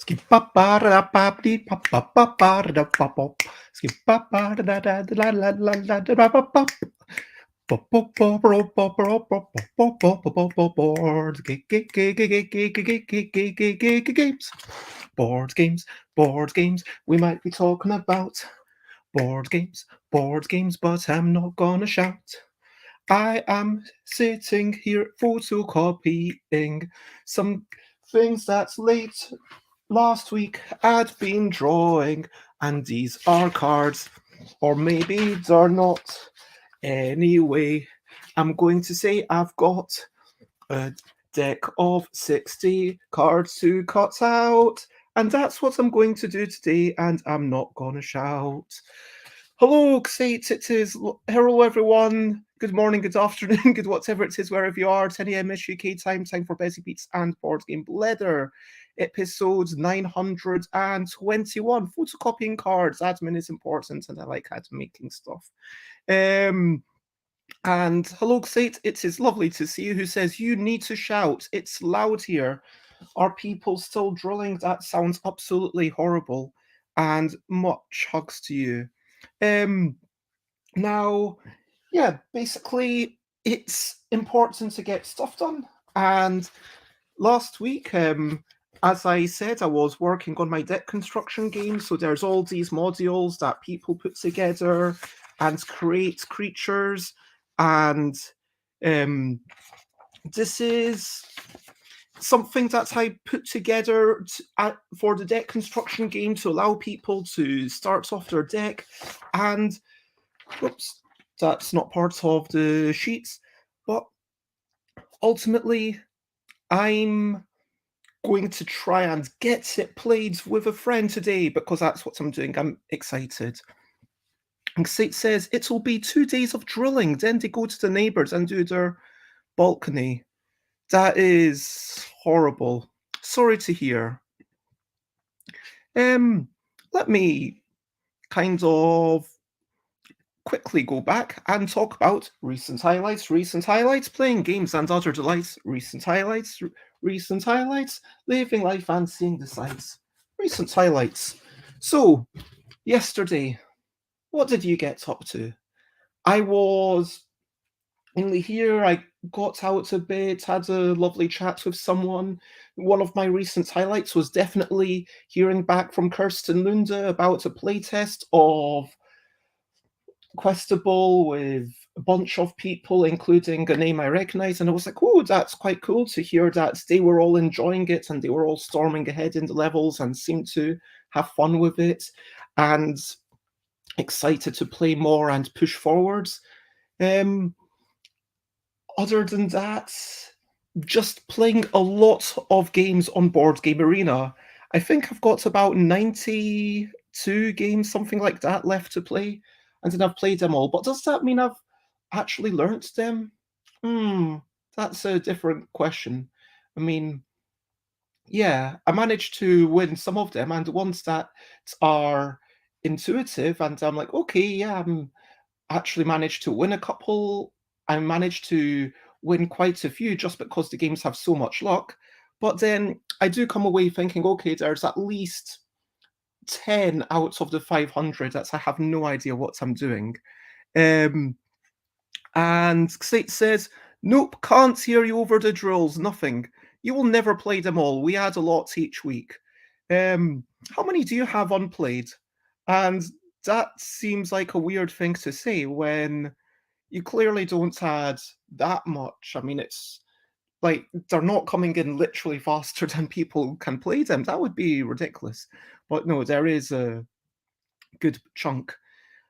Skip ba ba da da ba dee ba ba ba ba da da ba bop. Skip ba ba da da da da la la la da ba ba bop. Bop bop bop bop bop bop bop bop bop bop bop bop boards. Games. Board games. We might be talking about board games, but I'm not gonna shout. I am sitting here photocopying some things that's late. Last week I'd been drawing, and these are cards, or maybe they're not. Anyway, I'm going to say I've got a deck of 60 cards to cut out, and that's what I'm going to do today, and I'm not gonna shout. Hello, Xate, it is. Hello, everyone. Good morning, good afternoon, good whatever it is, wherever you are. 10 a.m. UK time for Betty Beats and Board Game Leather. Episode 921. Photocopying cards. Admin is important, and I like admin making stuff. And hello, Xate, it is lovely to see you. Who says you need to shout? It's loud here. Are people still drilling? That sounds absolutely horrible. And much hugs to you. Now, yeah, basically, it's important to get stuff done. And last week, as I said, I was working on my deck construction game. So there's all these modules that people put together and create creatures. And this is something that I put together for the deck construction game to allow people to start off their deck. And whoops, that's not part of the sheets, but ultimately I'm going to try and get it played with a friend today because that's what I'm doing. I'm excited. And Sate says it'll be 2 days of drilling, then they go to the neighbors and do their balcony. That is horrible. Sorry to hear. Let me kind of quickly go back and talk about recent highlights, playing games and other delights, recent highlights, living life and seeing the sights, recent highlights. So, yesterday, what did you get up to? I was only here, I got out a bit, had a lovely chat with someone. One of my recent highlights was definitely hearing back from Kirsten Lunde about a playtest of Questable with a bunch of people, including a name I recognize. And I was like, oh, that's quite cool to hear that they were all enjoying it and they were all storming ahead in the levels and seemed to have fun with it and excited to play more and push forwards. Other than that, just playing a lot of games on Board Game Arena. I think I've got about 92 games, something like that, left to play. And then I've played them all. But does that mean I've actually learnt them? That's a different question. I mean, yeah, I managed to win some of them, and the ones that are intuitive, and I'm like, okay, yeah, I'm actually managed to win a couple. I managed to win quite a few just because the games have so much luck. But then I do come away thinking, okay, there's at least 10 out of the 500 that I have no idea what I'm doing. And Xate says, nope, can't hear you over the drills, nothing. You will never play them all. We add a lot each week. How many do you have unplayed? And that seems like a weird thing to say when you clearly don't add that much. I mean, it's like they're not coming in literally faster than people can play them. That would be ridiculous. But no, there is a good chunk.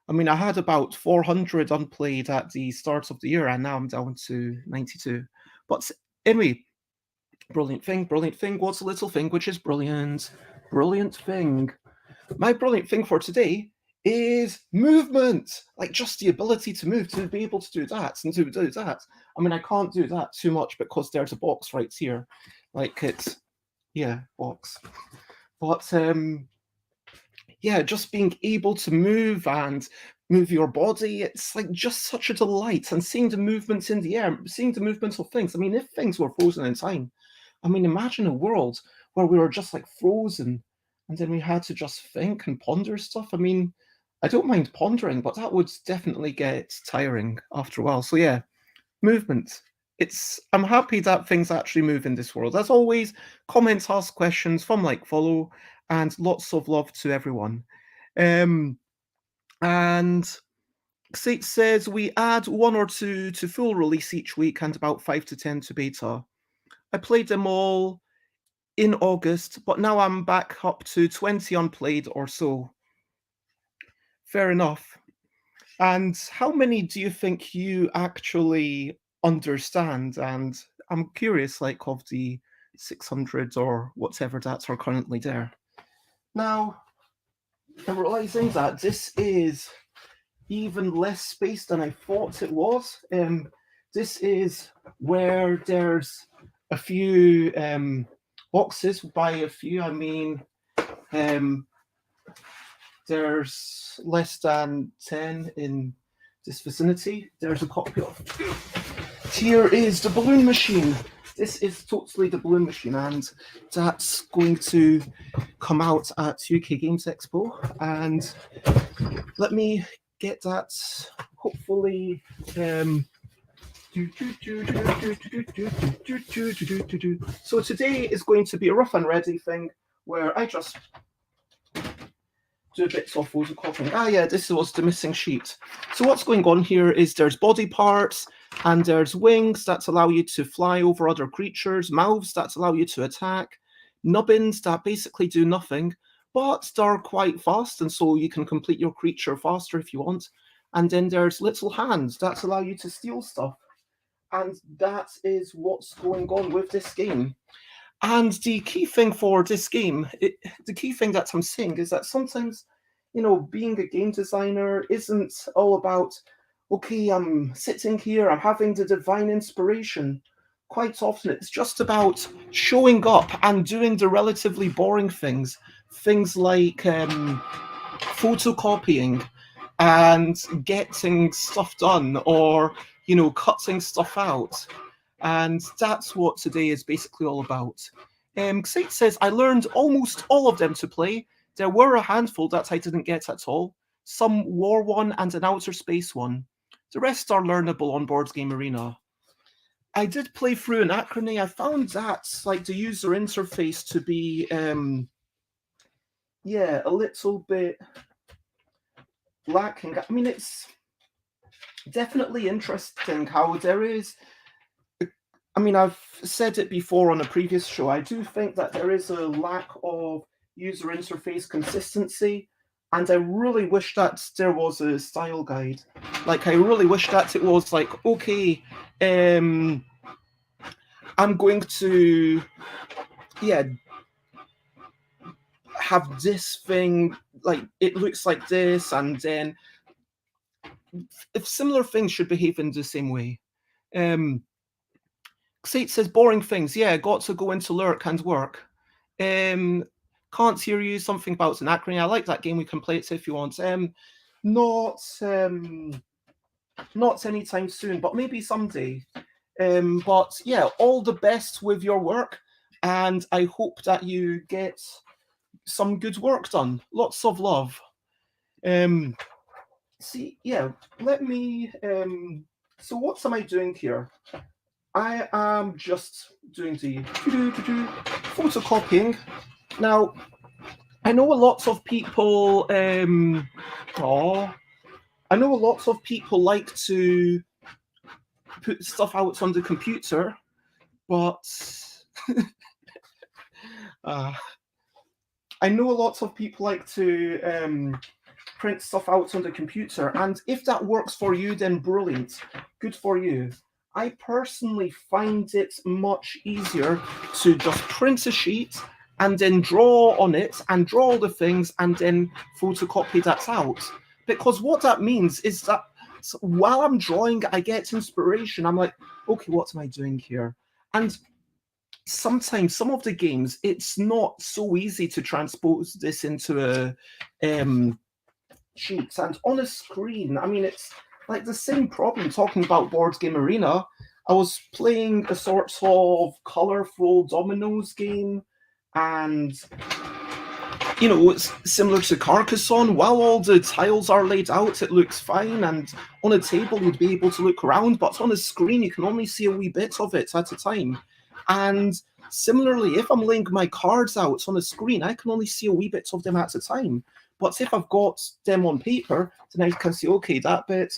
I mean, I had about 400 unplayed at the start of the year, and now I'm down to 92. But anyway, brilliant thing. What's a little thing which is brilliant? Brilliant thing. My brilliant thing for today is movement, like just the ability to move, to be able to do that and to do that. I mean, I can't do that too much because there's a box right here, like it's, yeah, box. But yeah, just being able to move and move your body, it's like just such a delight. And seeing the movements in the air, seeing the movements of things. I mean, if things were frozen in time, I mean, imagine a world where we were just like frozen and then we had to just think and ponder stuff. I mean, I don't mind pondering, but that would definitely get tiring after a while. So yeah, movement. I'm happy that things actually move in this world. As always, comments, ask questions, fun like follow, and lots of love to everyone. Um, and Sate says we add 1 or 2 to full release each week and about 5 to 10 to beta. I played them all in August, but now I'm back up to 20 unplayed or so. Fair enough. And how many do you think you actually understand? And I'm curious, like, of the 600 or whatever that are currently there. Now, I'm realizing that this is even less space than I thought it was. This is where there's a few boxes. By a few, I mean there's less than 10 in this vicinity. There's a copy of. Here is the balloon machine. This is totally the balloon machine, and that's going to come out at UK Games Expo. And let me get that, hopefully. So today is going to be a rough and ready thing where I just do bits of photocopying. Ah, yeah, this was the missing sheet. So what's going on here is there's body parts and there's wings that allow you to fly over other creatures, mouths that allow you to attack, nubbins that basically do nothing, but they're quite fast, and so you can complete your creature faster if you want. And then there's little hands that allow you to steal stuff. And that is what's going on with this game. And the key thing for this game, the key thing that I'm saying is that sometimes, being a game designer isn't all about, okay, I'm sitting here, I'm having the divine inspiration. Quite often it's just about showing up and doing the relatively boring things like photocopying and getting stuff done, or, cutting stuff out. And that's what today is basically all about. Xate says, I learned almost all of them to play. There were a handful that I didn't get at all. Some war one and an outer space one. The rest are learnable on Board Game Arena. I did play through Anachrony. I found that, like, the user interface to be, a little bit lacking. I mean, it's definitely interesting how there is. I mean, I've said it before on a previous show. I do think that there is a lack of user interface consistency, and I really wish that there was a style guide. Like, I really wish that it was like, okay, I'm going to, have this thing, like, it looks like this, and then if similar things should behave in the same way. Xate says boring things. Yeah, got to go into lurk and work. Can't hear you. Something about Anachrony. I like that game. We can play it if you want. Not anytime soon, but maybe someday. But yeah, all the best with your work, and I hope that you get some good work done. Lots of love. Let me. So what am I doing here? I am just doing the photocopying. Now, I know a lot of people. I know a lot of people like to put stuff out on the computer, but I know a lot of people like to print stuff out on the computer, and if that works for you, then brilliant, good for you. I personally find it much easier to just print a sheet and then draw on it and draw all the things and then photocopy that out. Because what that means is that while I'm drawing, I get inspiration. I'm like, okay, what am I doing here? And sometimes some of the games, it's not so easy to transpose this into a sheet. And on a screen, I mean, it's like the same problem talking about Board Game Arena. I was playing a sort of colourful dominoes game, and it's similar to Carcassonne. While all the tiles are laid out, it looks fine, and on a table you'd be able to look around, but on a screen you can only see a wee bit of it at a time. And similarly, if I'm laying my cards out on a screen, I can only see a wee bit of them at a time. But if I've got them on paper, then I can see, okay, that bit,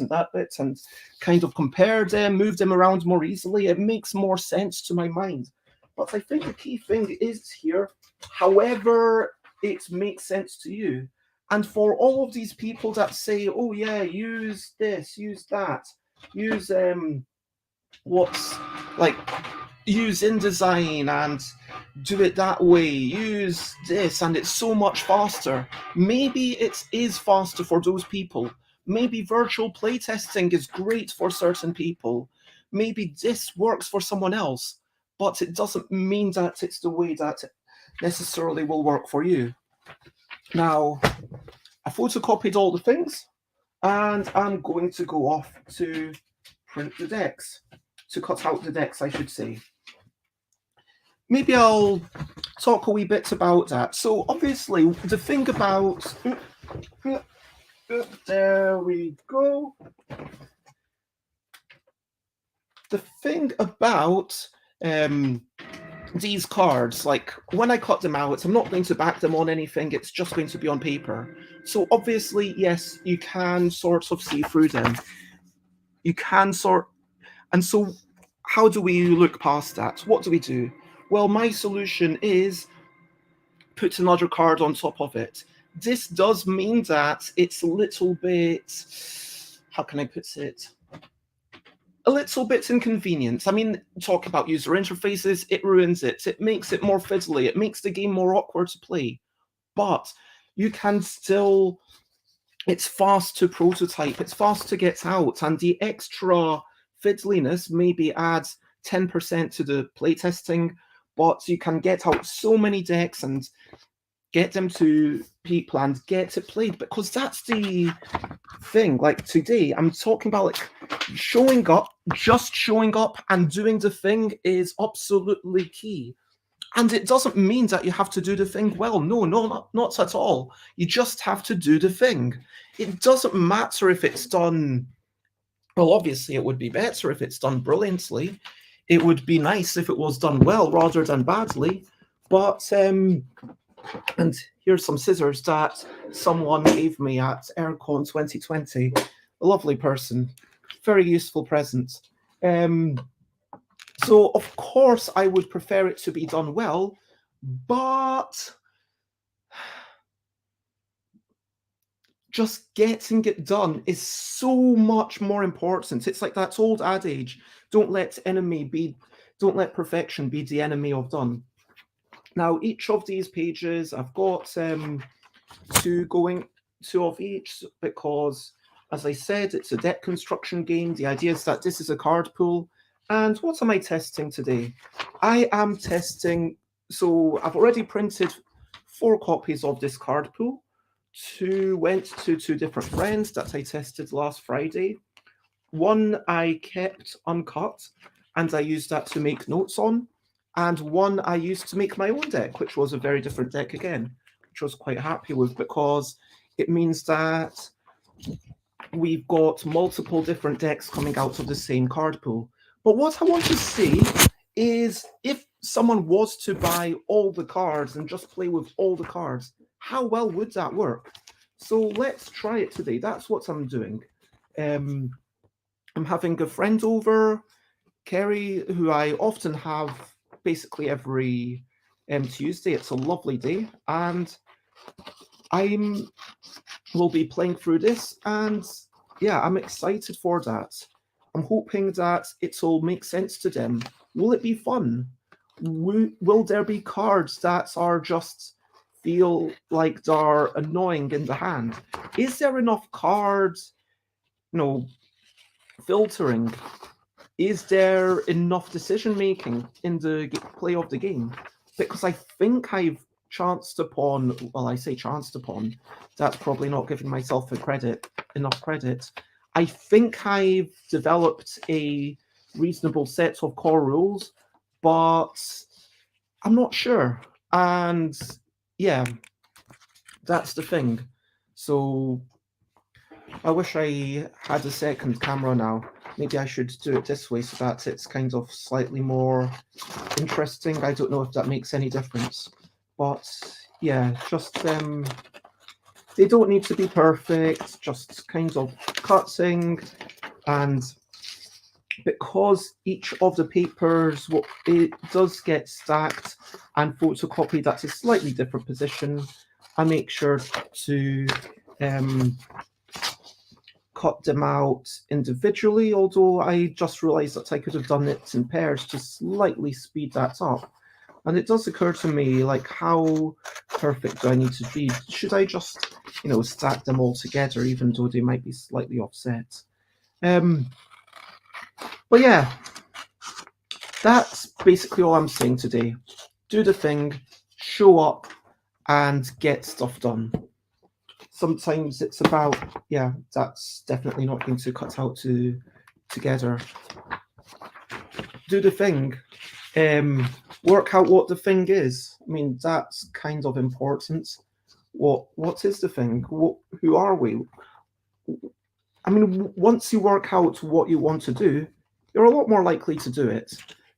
and kind of compare them, move them around more easily. It makes more sense to my mind. But I think the key thing is here, however it makes sense to you. And for all of these people that say, oh yeah, use this, use that, use what's like use InDesign and do it that way, use this and it's so much faster. Maybe it is faster for those people. Maybe virtual playtesting is great for certain people. Maybe this works for someone else, but it doesn't mean that it's the way that necessarily will work for you. Now, I photocopied all the things, and I'm going to go off to print the decks, to cut out the decks, I should say. Maybe I'll talk a wee bit about that. So obviously, the thing about... There we go. The thing about these cards, like when I cut them out, I'm not going to back them on anything, it's just going to be on paper. So obviously, yes, you can sort of see through them. You can and so how do we look past that? What do we do? Well, my solution is put another card on top of it. This does mean that it's a little bit, how can I put it? A little bit inconvenient. I mean, talk about user interfaces, it ruins it. It makes it more fiddly. It makes the game more awkward to play. But you can still, it's fast to prototype, it's fast to get out, and the extra fiddliness maybe adds 10% to the playtesting, but you can get out so many decks and get them to people and get it played, because that's the thing. Like today, I'm talking about like showing up, just showing up and doing the thing is absolutely key. And it doesn't mean that you have to do the thing well. No, not at all. You just have to do the thing. It doesn't matter if it's done, well, obviously it would be better if it's done brilliantly. It would be nice if it was done well rather than badly. But and here's some scissors that someone gave me at Aircon 2020. A lovely person, very useful present. So of course I would prefer it to be done well, but just getting it done is so much more important. It's like that old adage, don't let perfection be the enemy of done. Now, each of these pages, I've got two of each, because, as I said, it's a deck construction game. The idea is that this is a card pool. And what am I testing today? I am testing, so I've already printed 4 copies of this card pool. 2 went to 2 different friends that I tested last Friday. 1 I kept uncut, and I used that to make notes on. And 1 I used to make my own deck, which was a very different deck again, which I was quite happy with, because it means that we've got multiple different decks coming out of the same card pool. But what I want to see is, if someone was to buy all the cards and just play with all the cards, how well would that work? So let's try it today. That's what I'm doing. I'm having a friend over, Kerry, who I often have basically every Tuesday. It's a lovely day, and will be playing through this, and yeah, I'm excited for that. I'm hoping that it'll make sense to them. Will it be fun? Will there be cards that are just feel like they're annoying in the hand? Is there enough cards, filtering? Is there enough decision making in the play of the game? Because I think I've chanced upon, well, I say chanced upon, that's probably not giving myself enough credit. I think I've developed a reasonable set of core rules, but I'm not sure. And yeah, that's the thing. So I wish I had a second camera now. Maybe I should do it this way so that it's kind of slightly more interesting. I don't know if that makes any difference. But yeah, just they don't need to be perfect, just kind of cutting. And because each of the papers, it does get stacked and photocopied at a slightly different position, I make sure to cut them out individually, although I just realized that I could have done it in pairs to slightly speed that up. And it does occur to me, like, how perfect do I need to be? Should I just, stack them all together, even though they might be slightly offset? But yeah, that's basically all I'm saying today. Do the thing, show up, and get stuff done. Sometimes it's about, yeah, that's definitely not going to cut out together. Do the thing. Work out what the thing is. I mean, that's kind of important. What is the thing? Who are we? I mean, once you work out what you want to do, you're a lot more likely to do it.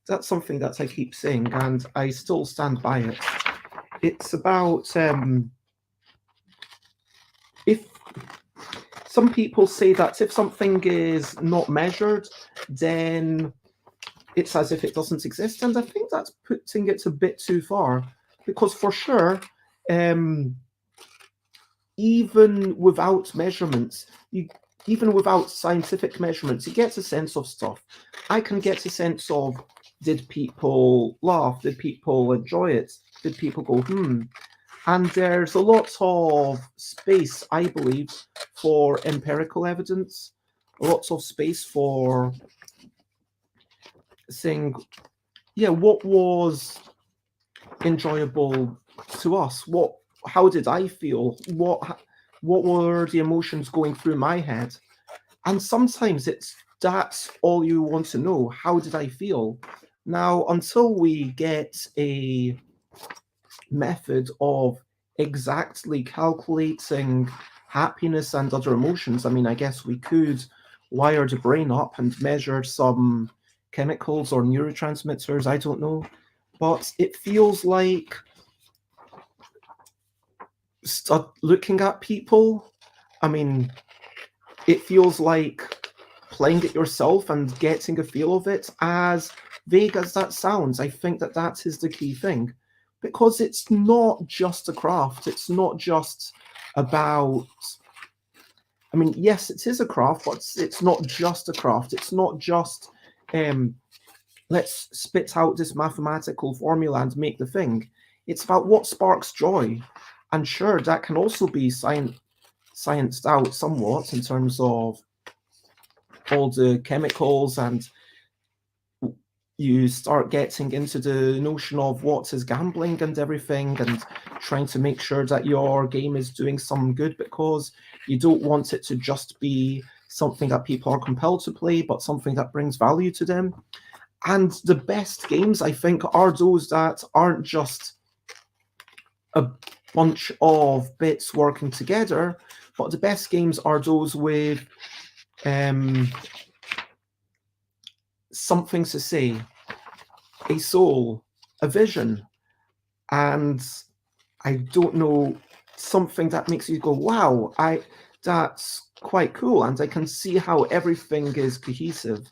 That's something that I keep saying, and I still stand by it. It's about if some people say that if something is not measured, then it's as if it doesn't exist, and I think that's putting it a bit too far, because for sure, even without measurements, even without scientific measurements, you get a sense of stuff. I can get a sense of, did people laugh? Did people enjoy it? Did people go, And there's a lot of space, I believe, for empirical evidence, lots of space for saying, yeah, what was enjoyable to us? How did I feel? What were the emotions going through my head? And sometimes that's all you want to know. How did I feel? Now, until we get a method of exactly calculating happiness and other emotions, I mean, I guess we could wire the brain up and measure some chemicals or neurotransmitters, I don't know. But it feels like looking at people. I mean, it feels like playing it yourself and getting a feel of it. As vague as that sounds, I think that is the key thing, because it's not just a craft. It's not just about, I mean, yes, it is a craft, but it's not just a craft. It's not just, let's spit out this mathematical formula and make the thing. It's about what sparks joy. And sure, that can also be scienced out somewhat in terms of all the chemicals, and you start getting into the notion of what is gambling and everything, and trying to make sure that your game is doing some good, because you don't want it to just be something that people are compelled to play, but something that brings value to them. And the best games, I think, are those that aren't just a bunch of bits working together, but the best games are those with something to say, a soul, a vision, and I don't know, something that makes you go, wow, that's quite cool, and I can see how everything is cohesive.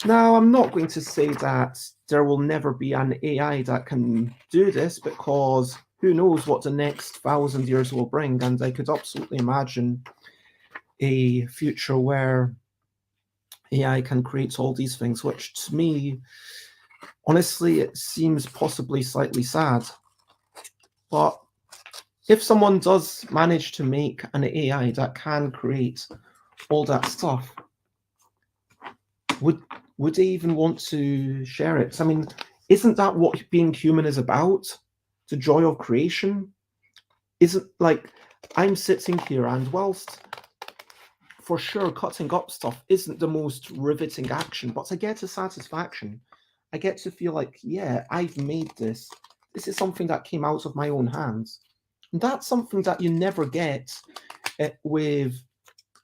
Now, I'm not going to say that there will never be an AI that can do this, because who knows what the next 1,000 years will bring, and I could absolutely imagine a future where AI can create all these things, which to me, honestly, it seems possibly slightly sad. But if someone does manage to make an AI that can create all that stuff, would they even want to share it? I mean, isn't that what being human is about? The joy of creation? Isn't, like, I'm sitting here, and whilst for sure, cutting up stuff isn't the most riveting action, but I get a satisfaction. I get to feel like, yeah, I've made this. This is something that came out of my own hands. And that's something that you never get with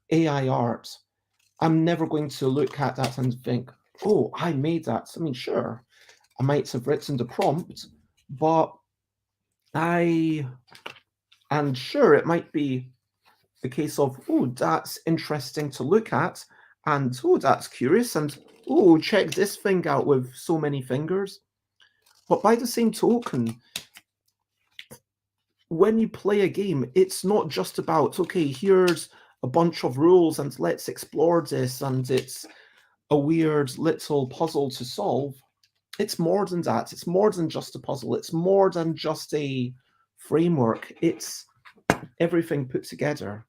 AI art. I'm never going to look at that and think, oh, I made that. I mean, sure, I might have written the prompt, but and sure, it might be the case of, oh, that's interesting to look at, and oh, that's curious, and oh, check this thing out with so many fingers. But by the same token, when you play a game, it's not just about, okay, here's a bunch of rules and let's explore this, and it's a weird little puzzle to solve. It's more than that. It's more than just a puzzle. It's more than just a framework. It's everything put together.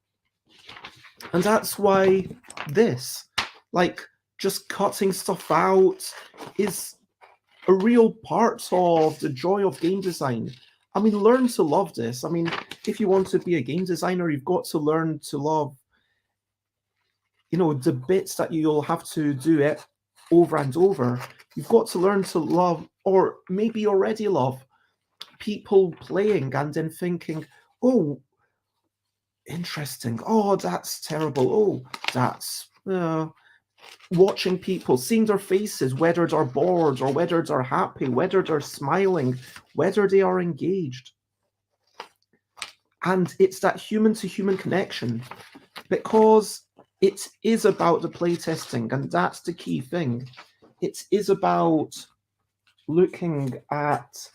And that's why this, like, just cutting stuff out is a real part of the joy of game design. I mean, learn to love this. I mean, if you want to be a game designer, you've got to learn to love, the bits that you'll have to do it over and over. You've got to learn to love, or maybe already love, people playing and then thinking, oh, interesting. Oh, that's terrible. Oh, that's watching people, seeing their faces, whether they're bored or whether they're happy, whether they're smiling, whether they are engaged. And it's that human to human connection, because it is about the playtesting, and that's the key thing. It is about looking at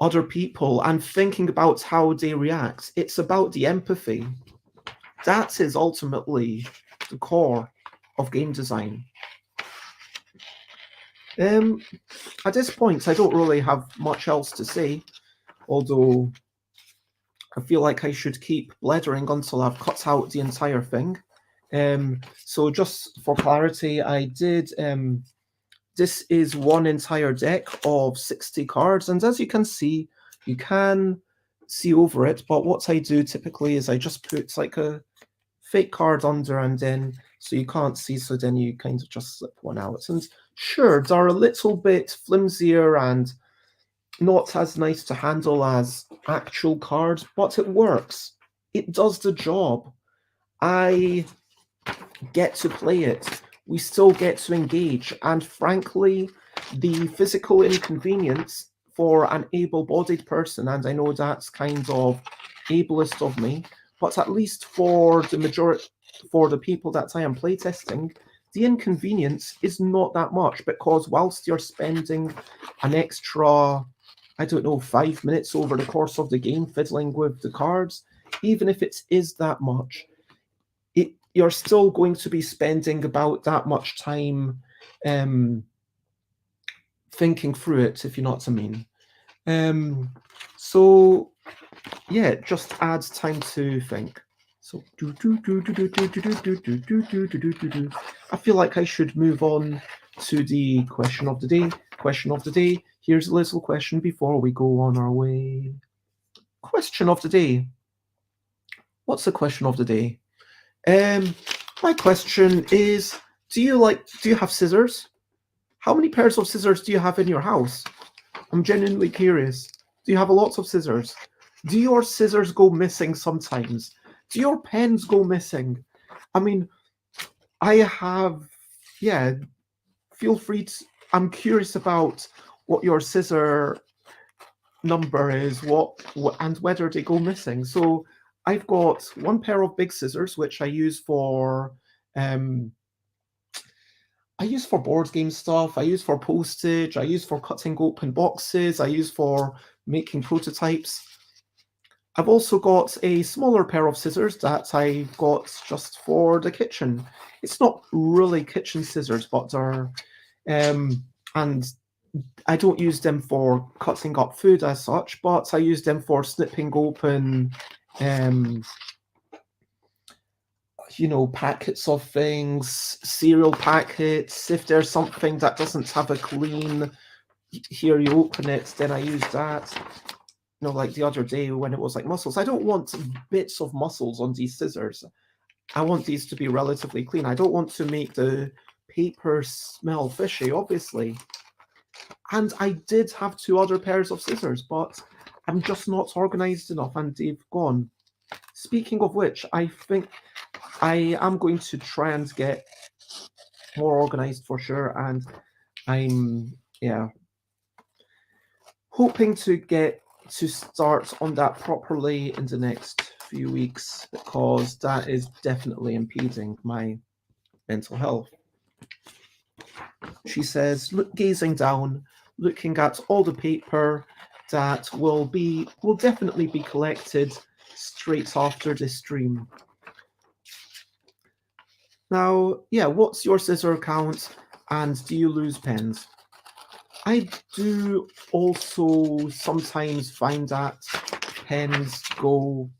other people and thinking about how they react. It's about the empathy. That is ultimately the core of game design. At this point, I don't really have much else to say, although I feel like I should keep blathering until I've cut out the entire thing. So just for clarity, I did, this is one entire deck of 60 cards, and as you can see over it, but what I do typically is I just put like a fake card under, and then, so you can't see, so then you kind of just slip one out. And sure, they're a little bit flimsier and not as nice to handle as actual cards, but it works. It does the job. I get to play it. We still get to engage. And frankly, the physical inconvenience for an able-bodied person, and I know that's kind of ableist of me, but at least for the majority, for the people that I am playtesting, the inconvenience is not that much, because whilst you're spending an extra, I don't know, 5 minutes over the course of the game fiddling with the cards, even if it is that much, you're still going to be spending about that much time thinking through it, if you know what I mean. So yeah, it just adds time to think. So I feel like I should move on to the question of the day. Question of the day. Here's a little question before we go on our way. Question of the day. What's the question of the day? My question is, do you have scissors? How many pairs of scissors do you have in your house? I'm genuinely curious. Do you have a lot of scissors? Do your scissors go missing sometimes? Do your pens go missing? I mean, feel free to, I'm curious about what your scissor number is, and whether they go missing. So I've got one pair of big scissors, which I use for board game stuff, I use for postage, I use for cutting open boxes, I use for making prototypes. I've also got a smaller pair of scissors that I got just for the kitchen. It's not really kitchen scissors, but they're, and I don't use them for cutting up food as such, but I use them for snipping open, packets of things, cereal packets. If there's something that doesn't have a clean, here you open it, then I use that. Like the other day when it was like mussels. I don't want bits of mussels on these scissors. I want these to be relatively clean. I don't want to make the paper smell fishy, obviously. And I did have 2 other pairs of scissors, but I'm just not organized enough and they've gone. Speaking of which, I think I am going to try and get more organized for sure. And I'm, hoping to get to start on that properly in the next few weeks because that is definitely impeding my mental health. She says, gazing down, looking at all the paper that will definitely be collected straight after this stream. Now, what's your scissor count and do you lose pens? I do also sometimes find that pens go,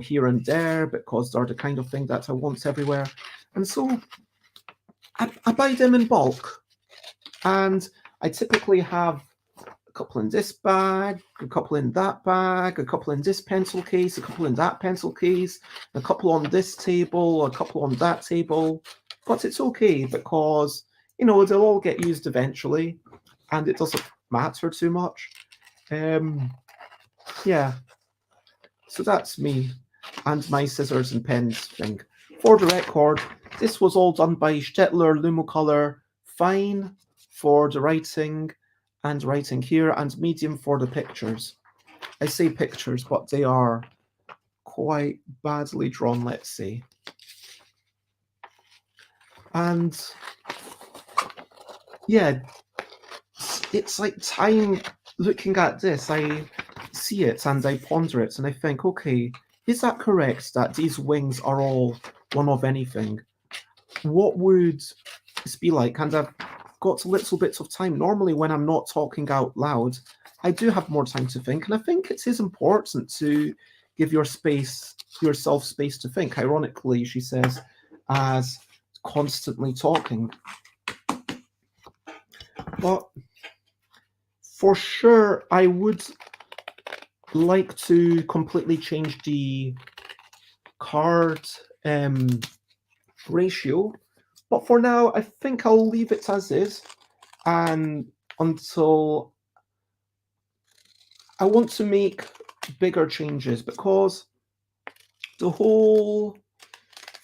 here and there because they're the kind of thing that I want everywhere. And so I buy them in bulk. And I typically have a couple in this bag, a couple in that bag, a couple in this pencil case, a couple in that pencil case, a couple on this table, a couple on that table. But it's okay because, they'll all get used eventually and it doesn't matter too much. So that's me and my scissors and pens thing. For the record, this was all done by Stettler Lumocolor Fine for the writing and writing here, and medium for the pictures. I say pictures, but they are quite badly drawn, let's say. And it's like time looking at this. I see it and I ponder it and I think, okay, is that correct that these wings are all one of anything? What would this be like? And I've got little bits of time. Normally when I'm not talking out loud, I do have more time to think. And I think it is important to give yourself space to think. Ironically, she says, as constantly talking. But for sure, I would like to completely change the card ratio. But for now, I think I'll leave it as is, and until I want to make bigger changes, because the whole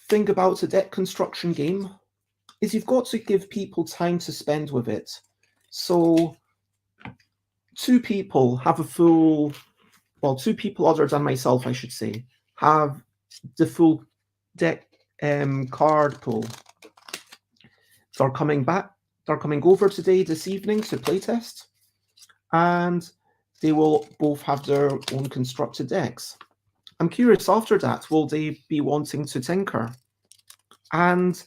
thing about a deck construction game is you've got to give people time to spend with it. So 2 people have two people other than myself, I should say, have the full deck card pool. They're coming over today, this evening, to playtest, and they will both have their own constructed decks. I'm curious after that, will they be wanting to tinker? And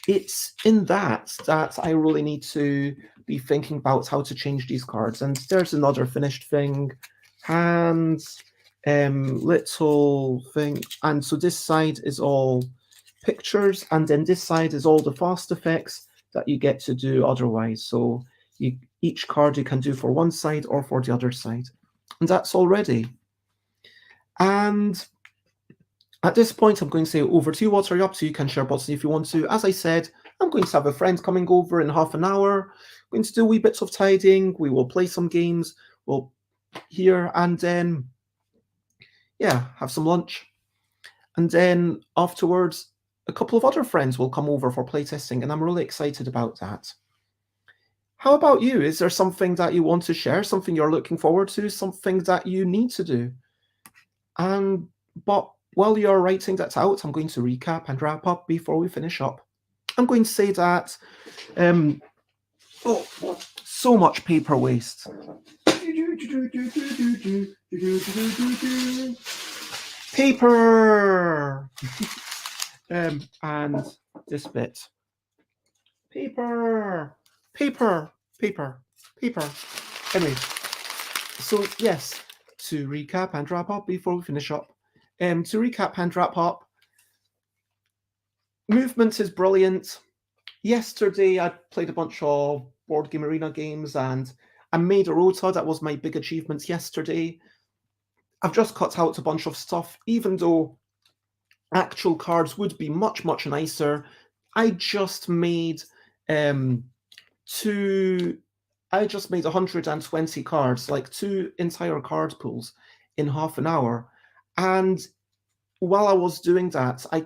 it's in that I really need to be thinking about how to change these cards. And there's another finished thing, hands, little thing. And so this side is all pictures, and then this side is all the fast effects that you get to do otherwise. So each card you can do for one side or for the other side. And that's all ready. And at this point, I'm going to say over to you. What are you up to? You can share button if you want to. As I said, I'm going to have a friend coming over in half an hour. I'm going to do wee bits of tidying. We will play some games. We'll hear and then, have some lunch. And then afterwards, a couple of other friends will come over for playtesting, and I'm really excited about that. How about you? Is there something that you want to share, something you're looking forward to, something that you need to do? But while you're writing that out, I'm going to recap and wrap up before we finish up. I'm going to say that so much paper waste. Paper! And this bit. Paper! Anyway, so yes, to recap and wrap up before we finish up. To recap and wrap up, movement is brilliant. Yesterday, I played a bunch of Board Game Arena games and I made a rota. That was my big achievement yesterday. I've just cut out a bunch of stuff, even though actual cards would be much, much nicer. I just made um two I just made 120 cards, like two entire card pools in half an hour. And while I was doing that, I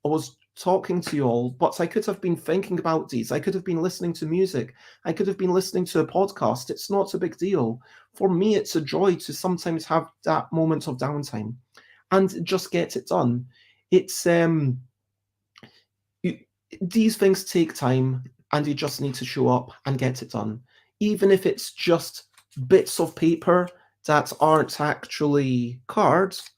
was talking to you all, but I could have been thinking about these. I could have been listening to music. I could have been listening to a podcast. It's not a big deal. For me, it's a joy to sometimes have that moment of downtime and just get it done. It's you, these things take time, and you just need to show up and get it done, even if it's just bits of paper that aren't actually cards.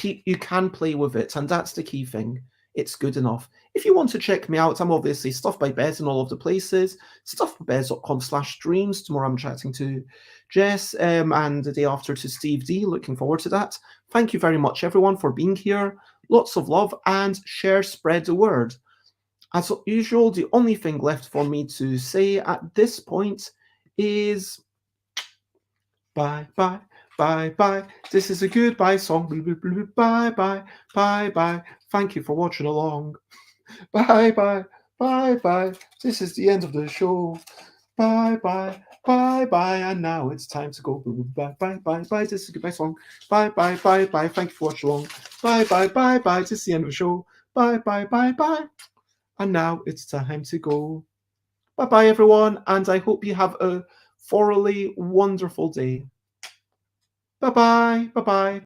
You can play with it, and that's the key thing. It's good enough. If you want to check me out, I'm obviously Stuff by Bez in all of the places. Stuffbybez.com/streams. Tomorrow I'm chatting to Jess, and the day after to Steve D. Looking forward to that. Thank you very much, everyone, for being here. Lots of love, and share, spread the word. As usual, the only thing left for me to say at this point is bye, bye, bye, bye. This is a goodbye song. Bye, bye, bye, bye. Thank you for watching along. Bye, bye, bye, bye. This is the end of the show. Bye, bye, bye, bye. And now it's time to go. Bye, bye, bye, bye. This is a goodbye song. Bye, bye, bye, bye. Thank you for watching along. Bye, bye, bye, bye. This is the end of the show. Bye, bye, bye, bye. And now it's time to go. Bye bye, everyone. And I hope you have a thoroughly wonderful day. Bye bye. Bye bye.